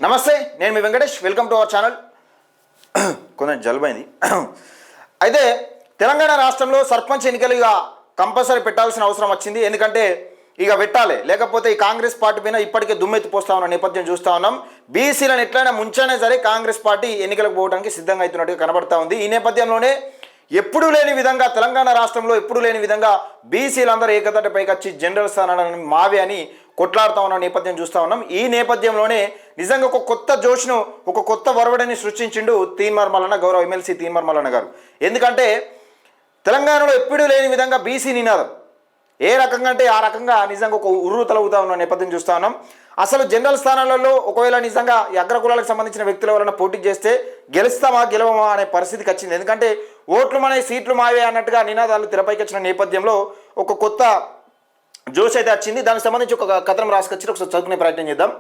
నమస్తే, నేను మీ Venkatesh. Welcome to our channel. కొంచెం జలుబైంది. అయితే తెలంగాణ రాష్ట్రంలో సర్పంచ్ ఎన్నికలు ఇక కంపల్సరీ పెట్టాల్సిన అవసరం వచ్చింది. ఎందుకంటే ఇక పెట్టాలి, లేకపోతే ఈ కాంగ్రెస్ పార్టీ పైన ఇప్పటికే దుమ్మెత్తిపోస్తా ఉన్న నేపథ్యం చూస్తూ ఉన్నాం. బీసీలను ఎట్లయినా ముంచైనా సరే కాంగ్రెస్ పార్టీ ఎన్నికలకు పోవడానికి సిద్ధంగా అవుతున్నట్టుగా కనబడతా ఉంది. ఈ నేపథ్యంలోనే ఎప్పుడూ లేని విధంగా తెలంగాణ రాష్ట్రంలో ఎప్పుడూ లేని విధంగా బీసీలందరూ ఏకతాటిపైకి వచ్చి జనరల్ స్థానాలను మావే అని కొట్లాడుతూ ఉన్న నేపథ్యం చూస్తూ ఉన్నాం. ఈ నేపథ్యంలోనే నిజంగా ఒక కొత్త జోష్ను, ఒక కొత్త వరవడిని సృష్టించిండు తీన్మార్ మల్లన్న, గౌరవ ఎమ్మెల్సీ తీన్మార్ మల్లన్న గారు. ఎందుకంటే తెలంగాణలో ఎప్పుడూ లేని విధంగా బీసీ నినాదం ఏ రకంగా అంటే ఆ రకంగా నిజంగా ఒక ఉర్రు తలవుతా ఉన్న నేపథ్యం చూస్తూ ఉన్నాం. అసలు జనరల్ స్థానాలలో ఒకవేళ నిజంగా ఈ అగ్రకులాలకు సంబంధించిన వ్యక్తుల వలన పోటీ చేస్తే గెలుస్తామా గెలవమా అనే పరిస్థితికి వచ్చింది. ఎందుకంటే ఓట్లు మన సీట్లు మావే అన్నట్టుగా నినాదాలు తెరపైకి వచ్చిన నేపథ్యంలో ఒక కొత్త జోష్ అయితే వచ్చింది. దానికి సంబంధించి ఒక కథనం రాసుకొచ్చి ఒకసారి చదువుకునే ప్రయత్నం చేద్దాం.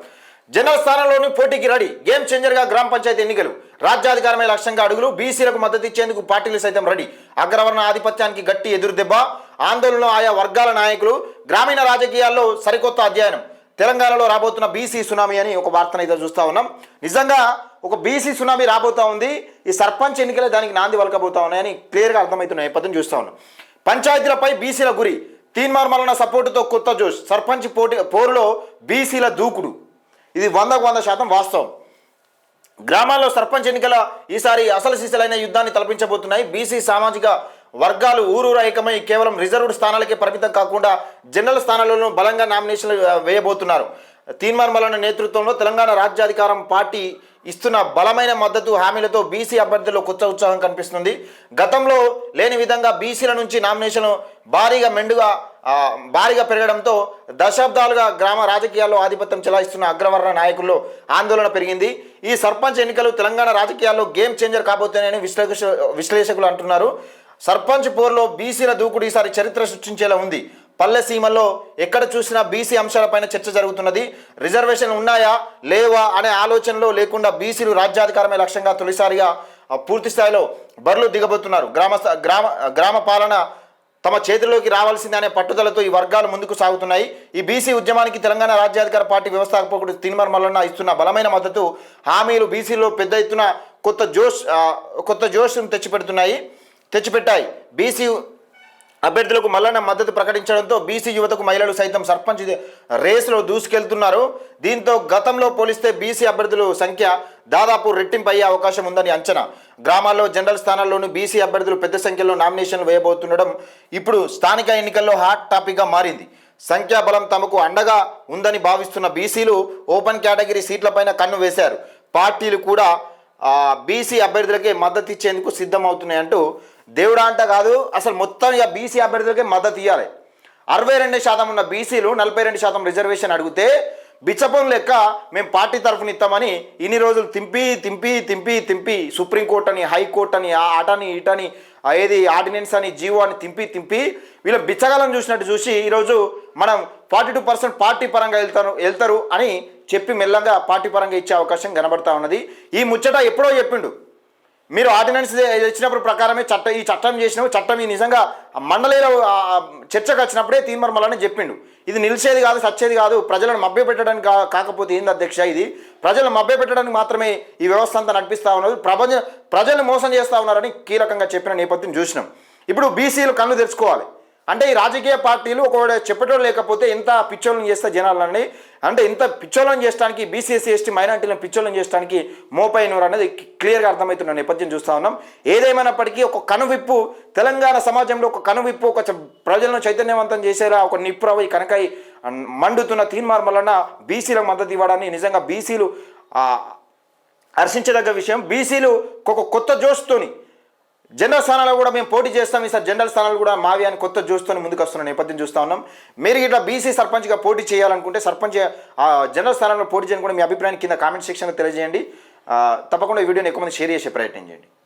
జనరల్ స్థానంలోని పోటీకి రెడీ, గేమ్ చేంజర్గా గ్రామ పంచాయతీ ఎన్నికలు, రాజ్యాధికారమే లక్ష్యంగా అడుగులు, బీసీలకు మద్దతు ఇచ్చేందుకు పార్టీలు సైతం రెడీ, అగ్రవర్ణ ఆధిపత్యానికి గట్టి ఎదురుదెబ్బ, ఆందోళనలో ఆయా వర్గాల నాయకులు, గ్రామీణ రాజకీయాల్లో సరికొత్త అధ్యయనం, తెలంగాణలో రాబోతున్న బీసీ సునామీ అని ఒక వార్తను అయితే చూస్తూ ఉన్నాం. నిజంగా ఒక బీసీ సునామీ రాబోతూ ఉంది. ఈ సర్పంచ్ ఎన్నికలే దానికి నాంది వలకబోతా ఉన్నాయని క్లియర్గా అర్థమవుతున్న నేపథ్యం చూస్తూ ఉన్నాం. పంచాయతీలపై బీసీల గురి, తీన్మార్ మల్లన్న సపోర్టుతో కొత్త జోష్, సర్పంచ్ పోరులో బీసీల దూకుడు. ఇది 100% వాస్తవం. గ్రామాల్లో సర్పంచ్ ఎన్నికల ఈసారి అసలు సిసలైన యుద్ధాన్ని తలపించబోతున్నాయి. బీసీ సామాజిక వర్గాలు ఊరూరు ఐకమై కేవలం రిజర్వ్డ్ స్థానాలకే పరిమితం కాకుండా జనరల్ స్థానాలను బలంగా నామినేషన్లు వేయబోతున్నారు. తీన్మార్ మల్లన్న నేతృత్వంలో తెలంగాణ రాజ్యాధికారం పార్టీ ఇస్తున్న బలమైన మద్దతు హామీలతో బీసీ అభ్యర్థుల్లో కొత్త ఉత్సాహం కనిపిస్తుంది. గతంలో లేని విధంగా బీసీల నుంచి నామినేషన్లు భారీగా పెరగడంతో దశాబ్దాలుగా గ్రామ రాజకీయాల్లో ఆధిపత్యం చెలాయిస్తున్న అగ్రవర్ణ నాయకుల్లో ఆందోళన పెరిగింది. ఈ సర్పంచ్ ఎన్నికలు తెలంగాణ రాజకీయాల్లో గేమ్ చేంజర్ కాబోతున్నాయని విశ్లేషకులు అంటున్నారు. సర్పంచ్ పోరులో బీసీల దూకుడు ఈసారి చరిత్ర సృష్టించేలా ఉంది. పల్లె సీమల్లో ఎక్కడ చూసినా బీసీ అంశాలపైన చర్చ జరుగుతున్నది. రిజర్వేషన్లు ఉన్నాయా లేవా అనే ఆలోచనలో లేకుండా బీసీలు రాజ్యాధికారమే లక్ష్యంగా తొలిసారిగా పూర్తి స్థాయిలో బరిలో దిగబోతున్నారు. గ్రామ పాలన తమ చేతిలోకి రావాల్సిందే అనే పట్టుదలతో ఈ వర్గాలు ముందుకు సాగుతున్నాయి. ఈ బీసీ ఉద్యమానికి తెలంగాణ రాజ్యాధికార పార్టీ వ్యవస్థాపకుడు తీన్మార్ మల్లన్న ఇస్తున్న బలమైన మద్దతు హామీలు బీసీలో పెద్ద ఎత్తున కొత్త జోష్ను తెచ్చిపెట్టాయి. బీసీ అభ్యర్థులకు మల్లన్న మద్దతు ప్రకటించడంతో బీసీ యువతకు మహిళలు సైతం సర్పంచ్ రేసులో దూసుకెళ్తున్నారు. దీంతో గతంలో పోలిస్తే బీసీ అభ్యర్థుల సంఖ్య దాదాపు రెట్టింపు అయ్యే అవకాశం ఉందని అంచనా. గ్రామాల్లో జనరల్ స్థానాల్లోనూ బీసీ అభ్యర్థులు పెద్ద సంఖ్యలో నామినేషన్లు వేయబోతుండడం ఇప్పుడు స్థానిక ఎన్నికల్లో హాట్ టాపిక్గా మారింది. సంఖ్యాబలం తమకు అండగా ఉందని భావిస్తున్న బీసీలు ఓపెన్ కేటగిరీ సీట్లపైన కన్ను వేశారు. పార్టీలు కూడా బీసీ అభ్యర్థులకే మద్దతు ఇచ్చేందుకు సిద్ధమవుతున్నాయంటూ దేవుడా అంట కాదు, అసలు మొత్తం ఇక బీసీ అభ్యర్థులకే మద్దతు ఇవ్వాలి. 62% ఉన్న బీసీలు 42% రిజర్వేషన్ అడిగితే బిచ్చపం లెక్క మేము పార్టీ తరఫున ఇస్తామని ఇన్ని రోజులు తింపి సుప్రీంకోర్టు అని, హైకోర్టు అని, ఆటని ఇటని, ఏది ఆర్డినెన్స్ అని, జీవో అని తింపి వీళ్ళ బిచ్చగాలం చూసినట్టు చూసి ఈరోజు మనం 42% పార్టీ పరంగా వెళ్తారు అని చెప్పి మెల్లగా పార్టీ పరంగా ఇచ్చే అవకాశం కనబడతా ఉన్నది. ఈ ముచ్చట ఎప్పుడో చెప్పిండు. మీరు ఆర్డినెన్స్ ఇచ్చినప్పుడు ప్రకారమే ఈ చట్టం చేసినావు, చట్టం ఈ నిజంగా మండలిలో చర్చకు వచ్చినప్పుడే తీన్మార్ మల్లన్న చెప్పిండు. ఇది నిలిచేది కాదు, సచ్చేది కాదు, ప్రజలను మభ్యపెట్టడానికి కాకపోతే ఏంది అధ్యక్ష, ఇది ప్రజలను మభ్యపెట్టడానికి మాత్రమే ఈ వ్యవస్థ అంతా నడిపిస్తూ ఉన్నారు, ప్రజలను మోసం చేస్తూ ఉన్నారని కీలకంగా చెప్పిన నేపథ్యం చూసినాం. ఇప్పుడు బీసీలు కళ్ళు తెరుచుకోవాలి. అంటే ఈ రాజకీయ పార్టీలు ఒకవేళ చెప్పేటోళ్ళు లేకపోతే ఎంత పిచ్చోళ్ళని చేస్తే జనాలని, అంటే ఇంత పిచ్చోళ్ళని చేయడానికి బీసీ ఎస్సీ ఎస్టీ మైనార్టీలను పిచ్చోళ్ళని చేయడానికి మోపైనవారు అనేది క్లియర్గా అర్థమవుతున్న నేపథ్యం చూస్తూ ఉన్నాం. ఏదేమైనప్పటికీ ఒక కనువిప్పు తెలంగాణ సమాజంలో, ఒక కనువిప్పు, ఒక ప్రజలను చైతన్యవంతం చేసేలా ఒక నిప్పురవై కనకై మండుతున్న తీన్మార్ మల్లన్న బీసీలకు మద్దతు ఇవ్వడాన్ని నిజంగా బీసీలు హర్షించదగ్గ విషయం. బీసీలు ఒక కొత్త జోష్తోని జనరల్ స్థానాల్లో కూడా మేము పోటీ చేస్తాం, ఈసారి జనరల్ స్థానాలు కూడా మావి అని కొత్త జోష్తో ముందుకు వస్తున్న నేపథ్యం చూస్తూ ఉన్నాం. మీరు ఇట్లా బీసీ సర్పంచ్గా పోటీ చేయాలనుకుంటే సర్పంచ్ జనరల్ స్థానంలో పోటీ చేయని కూడా మీ అభిప్రాయాన్ని కింద కామెంట్ సెక్షన్లో తెలియజేయండి. తప్పకుండా ఈ వీడియోని ఎక్కువ మంది షేర్ చేసే ప్రయత్నం చేయండి.